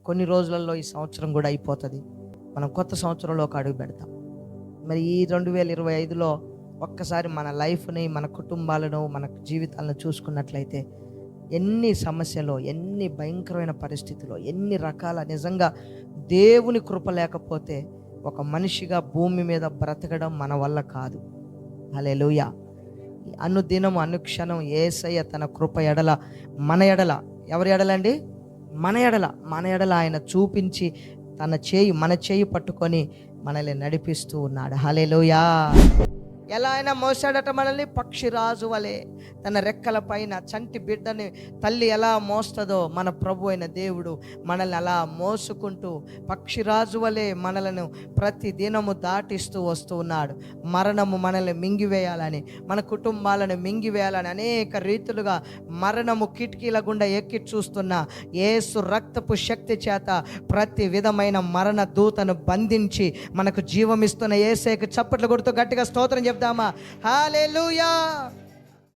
కొన్ని రోజులలో ఈ సంవత్సరం కూడా అయిపోతుంది. మనం కొత్త సంవత్సరంలోకి అడుగు పెడతాం. మరి ఈ 2025లో ఒక్కసారి మన లైఫ్ని, మన కుటుంబాలను, మన జీవితాలను చూసుకున్నట్లయితే ఎన్ని సమస్యలు, ఎన్ని భయంకరమైన పరిస్థితులు, ఎన్ని రకాల నిజంగా దేవుని కృప లేకపోతే ఒక మనిషిగా భూమి మీద బ్రతకడం మన వల్ల కాదు. హల్లెలూయా. అనుదినం అనుక్షణం యేసయ్య తన కృప ఎడల, మన ఎడల, ఎవరి ఎడలండి? మన ఎడల ఆయన చూపించి మన చేయి పట్టుకొని మనల్ని నడిపిస్తూ ఉన్నాడు. హల్లెలూయా. ఎలా అయినా మోసాడట మనల్ని? పక్షిరాజు వలె తన రెక్కల పైన చంటి బిడ్డని తల్లి ఎలా మోస్తుందో మన ప్రభు అయిన దేవుడు మనల్ని అలా మోసుకుంటూ పక్షిరాజు వలె మనలను ప్రతి దినము దాటిస్తూ వస్తూ ఉన్నాడు. మరణము మనల్ని మింగివేయాలని, మన కుటుంబాలను మింగివేయాలని అనేక రీతులుగా మరణము కిటికీల గుండా ఎక్కి చూస్తున్న యేసు రక్తపు శక్తి చేత ప్రతి విధమైన మరణ దూతను బంధించి మనకు జీవమిస్తున్న యేసేకు చప్పట్లు కొడుతూ గట్టిగా స్తోత్రం చెప్దామా? హల్లెలూయా.